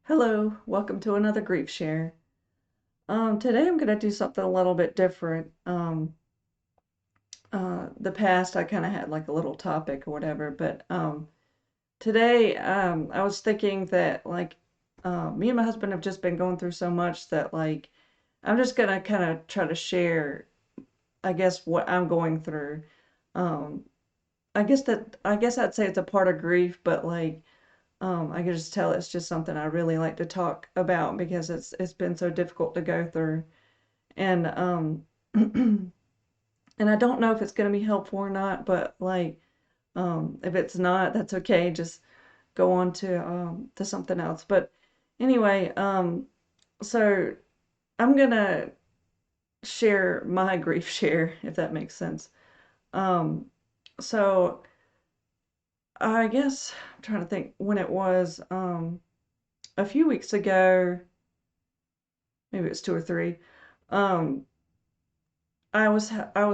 Hello, welcome to another grief share. Today I'm gonna do something a little bit different. The past I kind of had like a little topic or whatever, but today I was thinking that me and my husband have just been going through so much that I'm just gonna kind of try to share, I guess, what I'm going through. Um, I guess I'd say it's a part of grief, but I can just tell it's just something I really like to talk about because it's been so difficult to go through. And and I don't know if it's going to be helpful or not, but if it's not, that's okay. Just go on to something else. But anyway, so I'm gonna share my grief share if that makes sense. Um, so I guess I'm trying to think when it was a few weeks ago, maybe it's two or three. Um, I was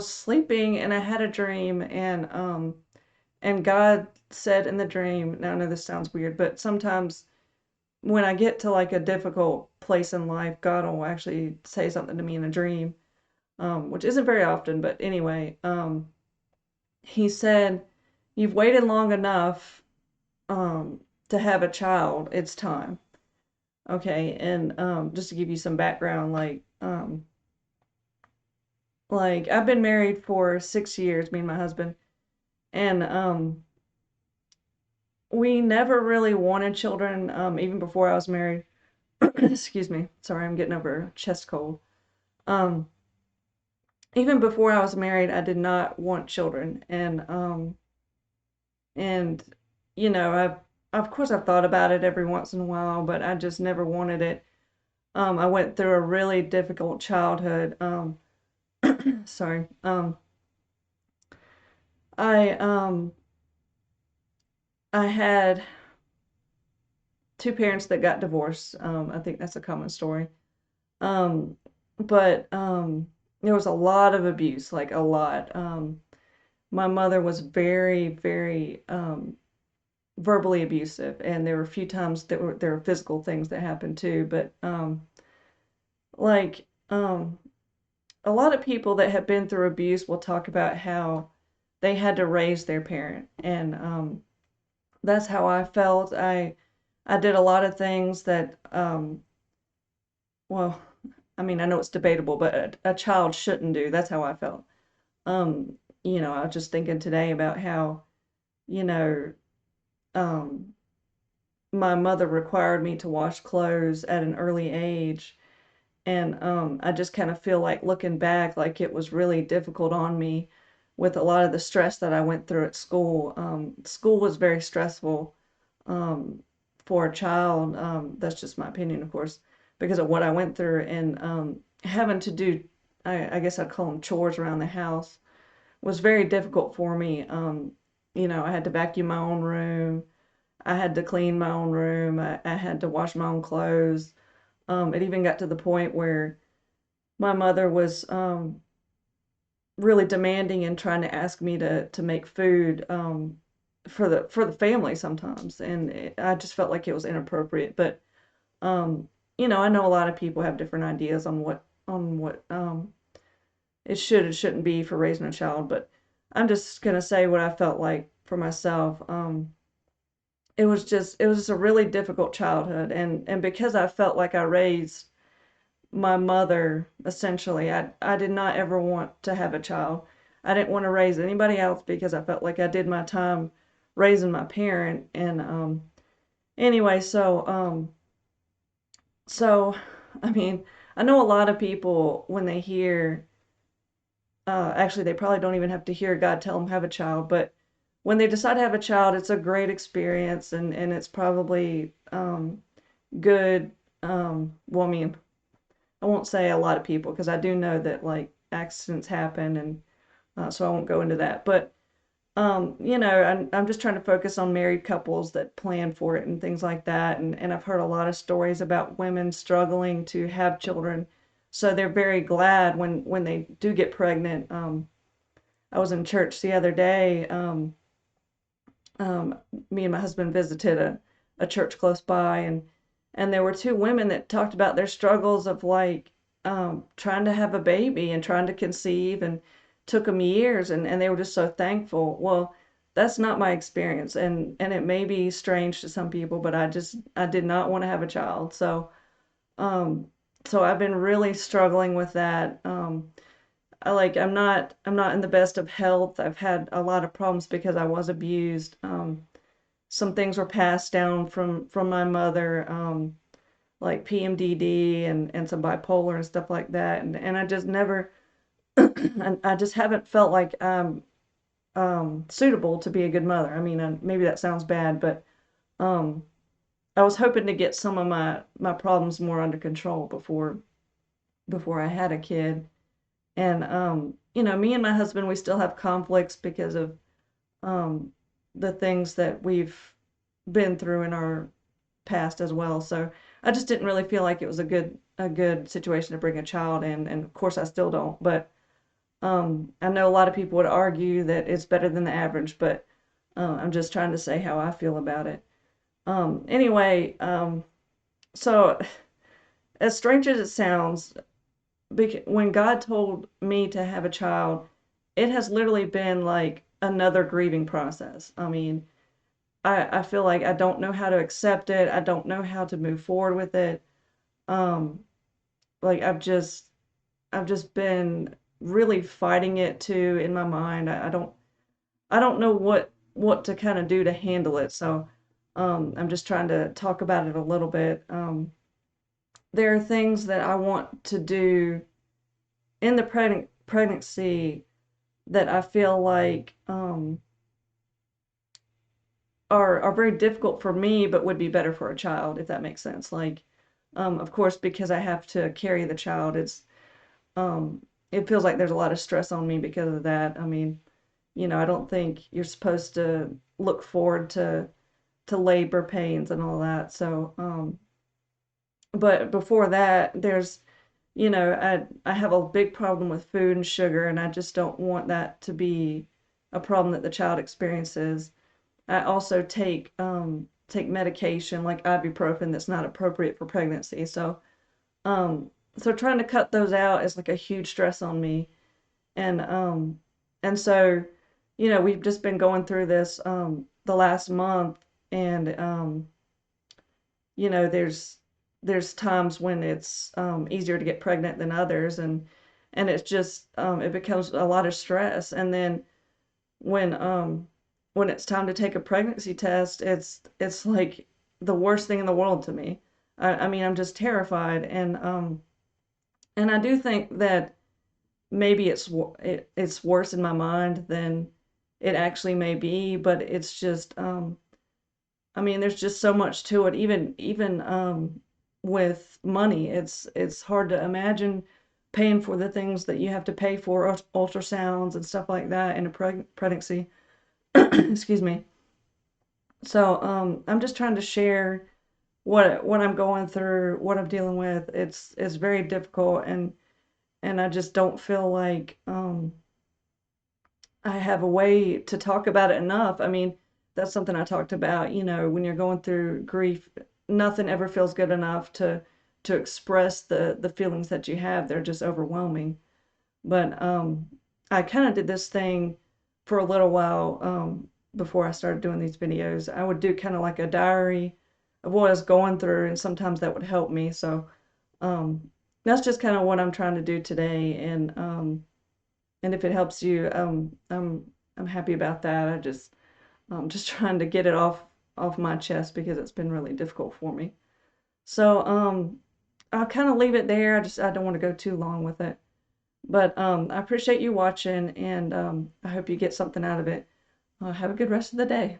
sleeping and I had a dream and God said in the dream, now I know this sounds weird, but sometimes when I get to like a difficult place in life, God will actually say something to me in a dream, which isn't very often, but anyway, he said, "You've waited long enough to have a child. It's time." Okay, and just to give you some background, like I've been married for 6 years, me and my husband, and we never really wanted children, even before I was married. Excuse me. Sorry, I'm getting over a chest cold. Um, Even before I was married, I did not want children, and I've of course I've thought about it every once in a while, but I just never wanted it. I went through a really difficult childhood. Sorry. I um, I had two parents that got divorced. I think that's a common story. Um, but there was a lot of abuse, like a lot. My mother was very, very verbally abusive, and there were a few times there were physical things that happened too. But like a lot of people that have been through abuse will talk about how they had to raise their parent, and that's how I felt. I did a lot of things that well, I mean, I know it's debatable, but a child shouldn't do. That's how I felt. Um, I was just thinking today about how, you know, um, my mother required me to wash clothes at an early age. And I just kind of feel like looking back, like it was really difficult on me with a lot of the stress that I went through at school. School was very stressful um, for a child. That's just my opinion, of course, because of what I went through and having to do, I guess I'd call them chores around the house was very difficult for me. I had to vacuum my own room. I had to clean my own room. I had to wash my own clothes. It even got to the point where my mother was really demanding and trying to ask me to make food for the family sometimes, and I just felt like it was inappropriate. But I know a lot of people have different ideas on what it should and shouldn't be for raising a child, but I'm just gonna say what I felt like for myself. It was just a really difficult childhood, and because I felt like I raised my mother essentially, I did not ever want to have a child. I didn't want to raise anybody else because I felt like I did my time raising my parent. And anyway, so I mean, I know a lot of people when they hear actually, they probably don't even have to hear God tell them have a child, but when they decide to have a child, it's a great experience, and it's probably good. Well, I mean, I won't say a lot of people because I do know that like accidents happen, and so I won't go into that. But I'm just trying to focus on married couples that plan for it and things like that. And I've heard a lot of stories about women struggling to have children, so they're very glad when they do get pregnant. I was in church the other day. Um, Me and my husband visited a church close by, and there were two women that talked about their struggles of like trying to have a baby and trying to conceive, and took them years, and they were just so thankful. Well, that's not my experience, and it may be strange to some people, but I did not want to have a child. Um, so I've been really struggling with that. I'm not in the best of health. I've had a lot of problems because I was abused. Some things were passed down from my mother, like PMDD and some bipolar and stuff like that. And I just never, and I just haven't felt like I'm suitable to be a good mother. I mean, maybe that sounds bad, but um, I was hoping to get some of my problems more under control before I had a kid. And me and my husband, we still have conflicts because of um, the things that we've been through in our past as well. So I just didn't really feel like it was a good situation to bring a child in, and of course I still don't. But I know a lot of people would argue that it's better than the average, but I'm just trying to say how I feel about it. Anyway, so as strange as it sounds, when God told me to have a child, it has literally been like another grieving process. I mean, I feel like I don't know how to accept it. I don't know how to move forward with it. Um, like I've just been really fighting it too in my mind. I don't know what to kind of do to handle it. So I'm just trying to talk about it a little bit. There are things that I want to do in the pregnancy that I feel like are very difficult for me, but would be better for a child, if that makes sense. Like, of course, because I have to carry the child, um, it feels like there's a lot of stress on me because of that. I mean, I don't think you're supposed to look forward to labor pains and all that. So, but before that, I have a big problem with food and sugar, and I just don't want that to be a problem that the child experiences. I also take medication like ibuprofen that's not appropriate for pregnancy. So trying to cut those out is like a huge stress on me. And so, we've just been going through this the last month, and there's times when it's easier to get pregnant than others, and it's just it becomes a lot of stress. And then when um when it's time to take a pregnancy test, it's like the worst thing in the world to me. I mean, I'm just terrified, and I do think that maybe it's worse in my mind than it actually may be, but it's just I mean, there's just so much to it. Even with money, it's hard to imagine paying for the things that you have to pay for, ultrasounds and stuff like that in a pregnancy. Excuse me. So I'm just trying to share what I'm going through, what I'm dealing with. It's very difficult, and I just don't feel like I have a way to talk about it enough. I mean, that's something I talked about, when you're going through grief, nothing ever feels good enough to express the feelings that you have. They're just overwhelming. But I kind of did this thing for a little while before I started doing these videos. I would do kind of like a diary of what I was going through, and sometimes that would help me. So um, that's just kind of what I'm trying to do today, and if it helps you, I'm happy about that. I'm just trying to get it off my chest because it's been really difficult for me. So I'll kind of leave it there. I don't want to go too long with it. But I appreciate you watching, and I hope you get something out of it. Have a good rest of the day.